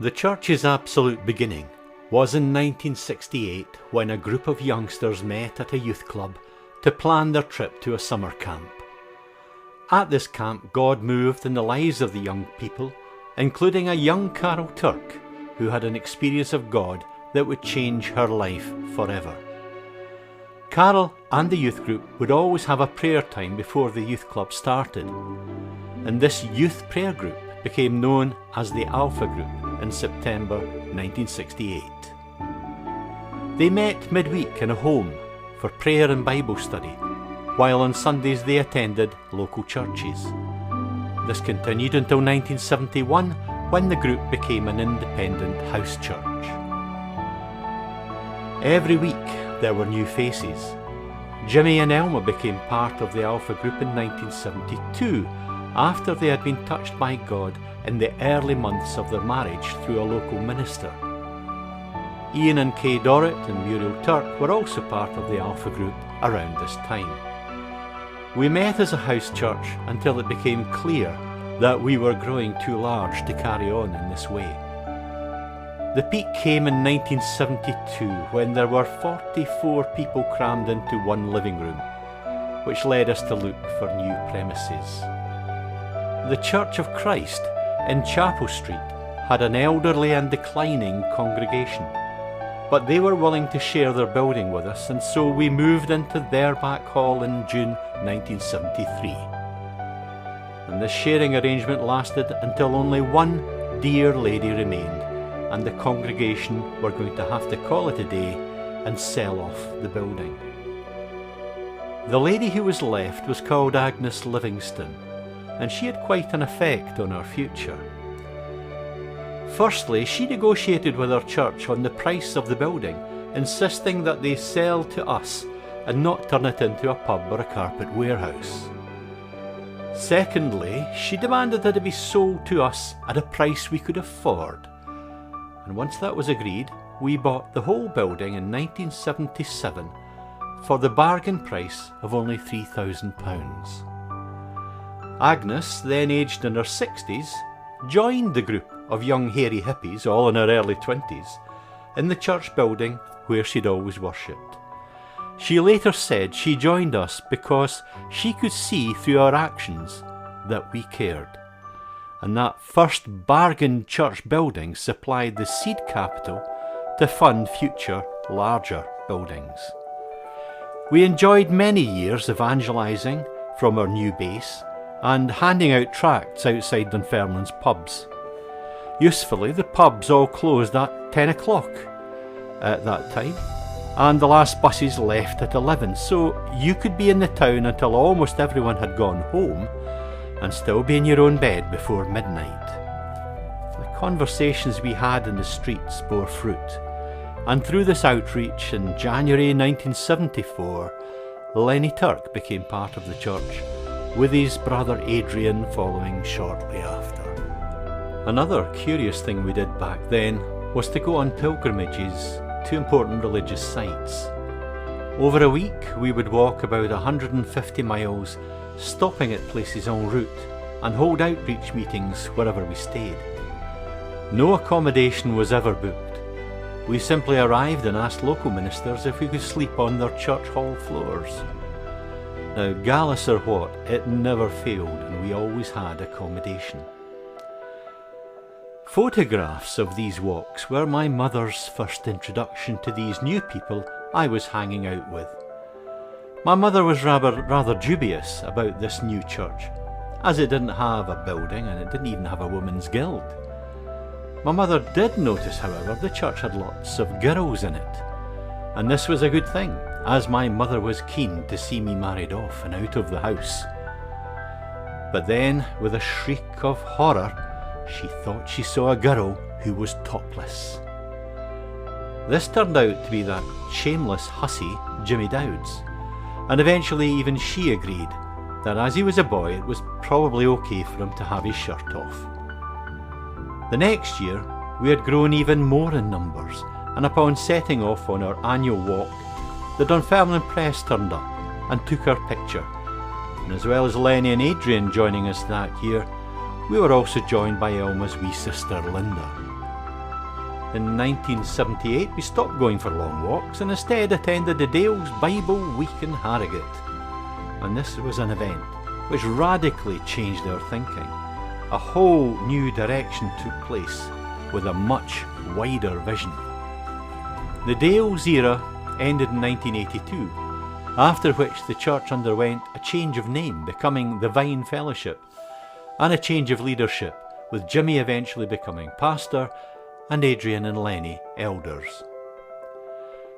The church's absolute beginning was in 1968 when a group of youngsters met at a youth club to plan their trip to a summer camp. At this camp, God moved in the lives of the young people, including a young Carol Turk who had an experience of God that would change her life forever. Carol and the youth group would always have a prayer time before the youth club started, and this youth prayer group became known as the Alpha Group in September 1968. They met midweek in a home for prayer and Bible study, while on Sundays they attended local churches. This continued until 1971, when the group became an independent house church. Every week there were new faces. Jimmy and Elma became part of the Alpha Group in 1972, after they had been touched by God in the early months of their marriage through a local minister. Ian and Kay Dorrat and Muriel Turk were also part of the Alpha Group around this time. We met as a house church until it became clear that we were growing too large to carry on in this way. The peak came in 1972 when there were 44 people crammed into one living room, which led us to look for new premises. The Church of Christ in Chapel Street had an elderly and declining congregation, but they were willing to share their building with us, and so we moved into their back hall in June 1973. And this sharing arrangement lasted until only one dear lady remained, and the congregation were going to have to call it a day and sell off the building. The lady who was left was called Agnes Livingston, and she had quite an effect on our future. Firstly, she negotiated with our church on the price of the building, insisting that they sell to us and not turn it into a pub or a carpet warehouse. Secondly, she demanded that it be sold to us at a price we could afford. And once that was agreed, we bought the whole building in 1977 for the bargain price of only £3,000. Agnes, then aged in her 60s, joined the group of young hairy hippies, all in her early 20s, in the church building where she'd always worshipped. She later said she joined us because she could see through our actions that we cared. And that first bargain church building supplied the seed capital to fund future larger buildings. We enjoyed many years evangelising from our new base and handing out tracts outside Dunfermline's pubs. Usefully, the pubs all closed at 10 o'clock at that time, and the last buses left at 11, so you could be in the town until almost everyone had gone home and still be in your own bed before midnight. The conversations we had in the streets bore fruit, and through this outreach in January 1974, Lenny Turk became part of the church, with his brother Adrian following shortly after. Another curious thing we did back then was to go on pilgrimages to important religious sites. Over a week we would walk about 150 miles, stopping at places en route, and hold outreach meetings wherever we stayed. No accommodation was ever booked. We simply arrived and asked local ministers if we could sleep on their church hall floors. Now, gallus or what, it never failed, and we always had accommodation. Photographs of these walks were my mother's first introduction to these new people I was hanging out with. My mother was rather dubious about this new church, as it didn't have a building and it didn't even have a women's guild. My mother did notice, however, the church had lots of girls in it, and this was a good thing, as my mother was keen to see me married off and out of the house. But then, with a shriek of horror, she thought she saw a girl who was topless. This turned out to be that shameless hussy Jimmy Dowds, and eventually even she agreed that as he was a boy it was probably okay for him to have his shirt off. The next year we had grown even more in numbers, and upon setting off on our annual walk, the Dunfermline Press turned up and took our picture, and as well as Lenny and Adrian joining us that year, we were also joined by Elma's wee sister Linda. In 1978 we stopped going for long walks and instead attended the Dales Bible Week in Harrogate. And this was an event which radically changed our thinking. A whole new direction took place with a much wider vision. The Dales era ended in 1982, after which the church underwent a change of name, becoming the Vine Fellowship, and a change of leadership, with Jimmy eventually becoming pastor and Adrian and Lenny elders.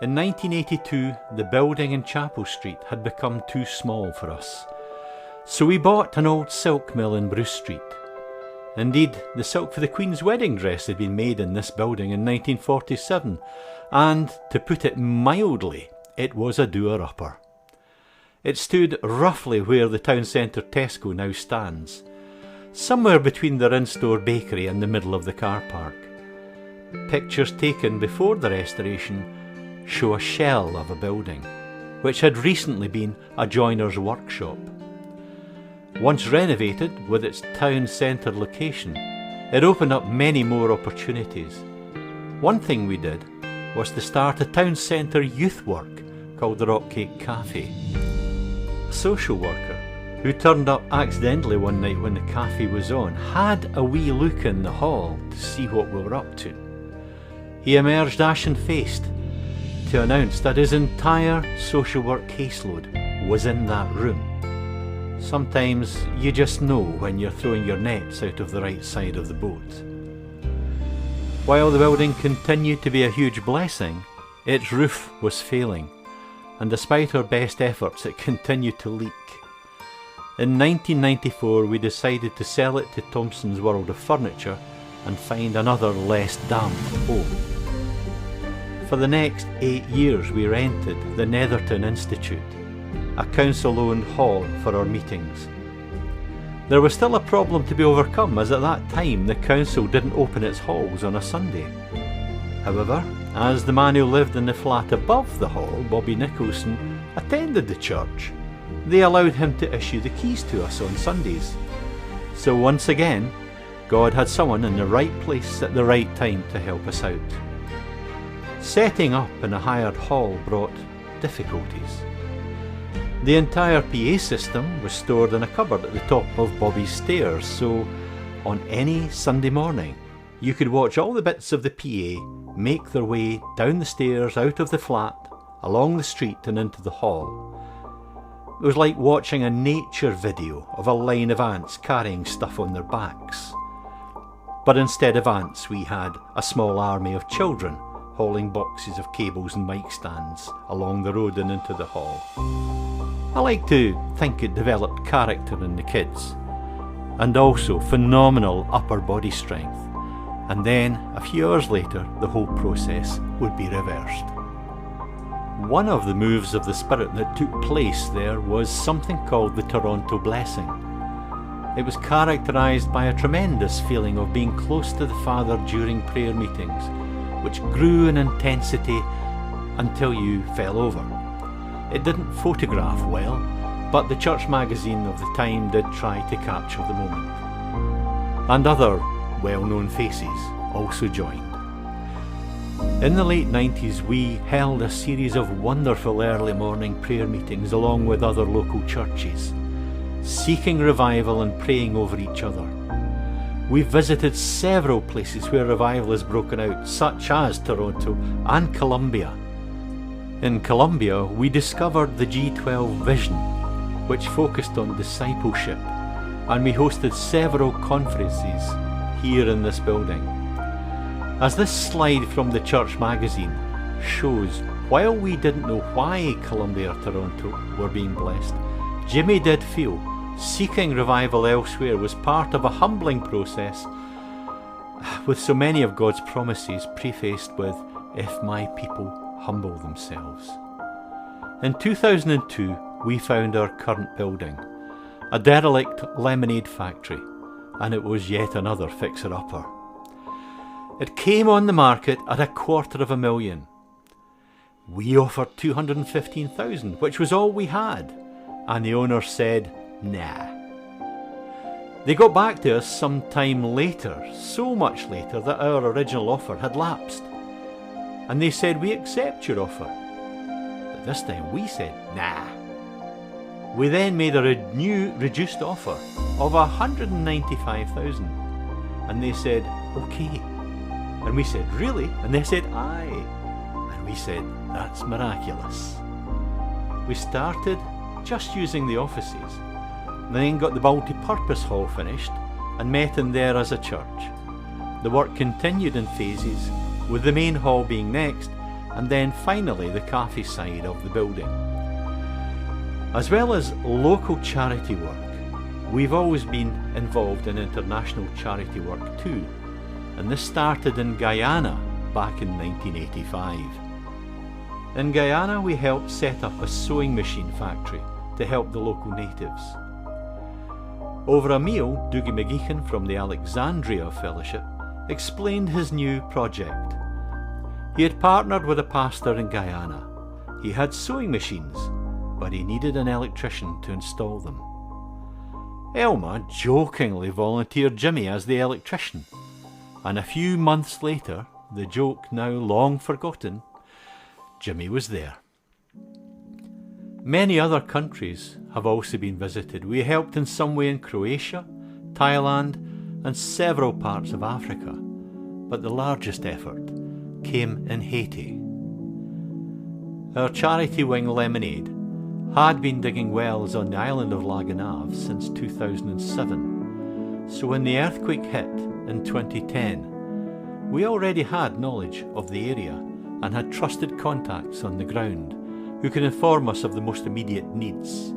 In 1982, the building in Chapel Street had become too small for us, so we bought an old silk mill in Bruce Street. Indeed, the silk for the Queen's wedding dress had been made in this building in 1947, and, to put it mildly, it was a doer-upper. It stood roughly where the town centre Tesco now stands, somewhere between the in-store bakery and the middle of the car park. Pictures taken before the restoration show a shell of a building, which had recently been a joiner's workshop. Once renovated with its town centre location, it opened up many more opportunities. One thing we did was to start a town centre youth work called the Rock Cake Cafe. A social worker who turned up accidentally one night when the cafe was on had a wee look in the hall to see what we were up to. He emerged ashen-faced to announce that his entire social work caseload was in that room. Sometimes you just know when you're throwing your nets out of the right side of the boat. While the building continued to be a huge blessing, its roof was failing, and despite our best efforts it continued to leak. In 1994 we decided to sell it to Thompson's World of Furniture and find another less damp home. For the next 8 years we rented the Netherton Institute, a council-owned hall for our meetings. There was still a problem to be overcome, as at that time the council didn't open its halls on a Sunday. However, as the man who lived in the flat above the hall, Bobby Nicholson, attended the church, they allowed him to issue the keys to us on Sundays. So once again, God had someone in the right place at the right time to help us out. Setting up in a hired hall brought difficulties. The entire PA system was stored in a cupboard at the top of Bobby's stairs, so on any Sunday morning you could watch all the bits of the PA make their way down the stairs, out of the flat, along the street and into the hall. It was like watching a nature video of a line of ants carrying stuff on their backs. But instead of ants we had a small army of children hauling boxes of cables and mic stands along the road and into the hall. I like to think it developed character in the kids, and also phenomenal upper body strength, and then a few hours later the whole process would be reversed. One of the moves of the Spirit that took place there was something called the Toronto Blessing. It was characterised by a tremendous feeling of being close to the Father during prayer meetings, which grew in intensity until you fell over. It didn't photograph well, but the church magazine of the time did try to capture the moment. And other well-known faces also joined. In the late 90s we held a series of wonderful early morning prayer meetings along with other local churches, seeking revival and praying over each other. We visited several places where revival has broken out, such as Toronto and Columbia. In Columbia, we discovered the G12 vision, which focused on discipleship, and we hosted several conferences here in this building. As this slide from the church magazine shows, while we didn't know why Columbia or Toronto were being blessed, Jimmy did feel seeking revival elsewhere was part of a humbling process, with so many of God's promises prefaced with, "If my people humble themselves." In 2002 we found our current building, a derelict lemonade factory, and it was yet another fixer-upper. It came on the market at $250,000. We offered $215,000, which was all we had, and the owner said, "Nah." They got back to us some time later, so much later that our original offer had lapsed. And they said, "We accept your offer." But this time we said, "Nah." We then made a new reduced offer of 195,000. And they said, "Okay." And we said, "Really?" And they said, "Aye." And we said, "That's miraculous." We started just using the offices, then got the multi-purpose hall finished and met in there as a church. The work continued in phases, with the main hall being next, and then finally the cafe side of the building. As well as local charity work, we've always been involved in international charity work too, and this started in Guyana back in 1985. In Guyana, we helped set up a sewing machine factory to help the local natives. Over a meal, Dougie McGeechan from the Alexandria Fellowship explained his new project. He had partnered with a pastor in Guyana. He had sewing machines, but he needed an electrician to install them. Elma jokingly volunteered Jimmy as the electrician, and a few months later, the joke now long forgotten, Jimmy was there. Many other countries have also been visited. We helped in some way in Croatia, Thailand, and several parts of Africa, but the largest effort came in Haiti. Our charity wing Lemonade had been digging wells on the island of La Gonâve since 2007, so when the earthquake hit in 2010, we already had knowledge of the area and had trusted contacts on the ground who could inform us of the most immediate needs.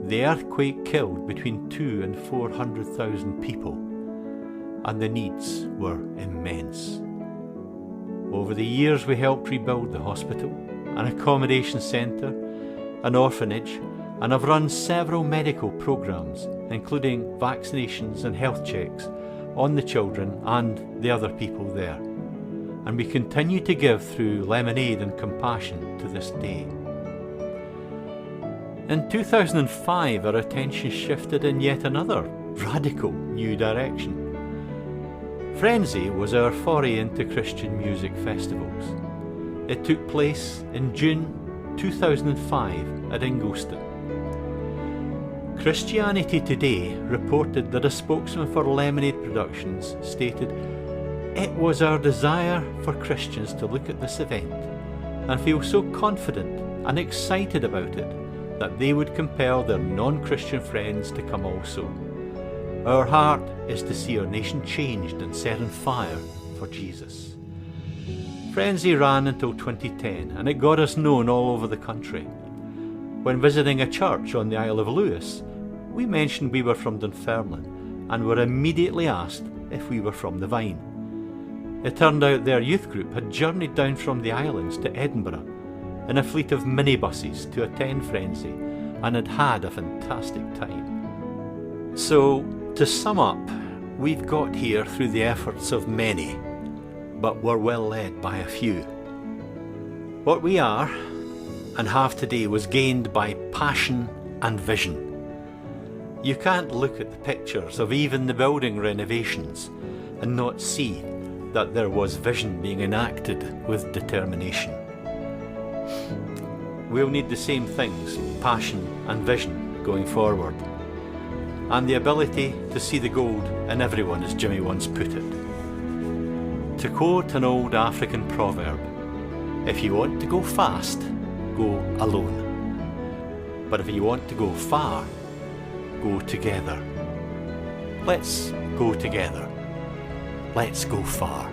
The earthquake killed between 200,000 and 400,000 people, and the needs were immense. Over the years we helped rebuild the hospital, an accommodation centre, an orphanage, and have run several medical programmes, including vaccinations and health checks on the children and the other people there. And we continue to give through Lemonade and Compassion to this day. In 2005, our attention shifted in yet another radical new direction. Frenzy was our foray into Christian music festivals. It took place in June 2005 at Ingolstadt. Christianity Today reported that a spokesman for Lemonade Productions stated, "It was our desire for Christians to look at this event and feel so confident and excited about it that they would compel their non-Christian friends to come also. Our heart is to see our nation changed and set on fire for Jesus." Frenzy ran until 2010 and it got us known all over the country. When visiting a church on the Isle of Lewis, we mentioned we were from Dunfermline and were immediately asked if we were from the Vine. It turned out their youth group had journeyed down from the islands to Edinburgh in a fleet of minibuses to attend Frenzy and had had a fantastic time. So, to sum up, we've got here through the efforts of many, but we're well led by a few. What we are and have today was gained by passion and vision. You can't look at the pictures of even the building renovations and not see that there was vision being enacted with determination. We'll need the same things, passion and vision, going forward, and the ability to see the gold in everyone, as Jimmy once put it. To quote an old African proverb, if you want to go fast, go alone. But if you want to go far, go together. Let's go together. Let's go far.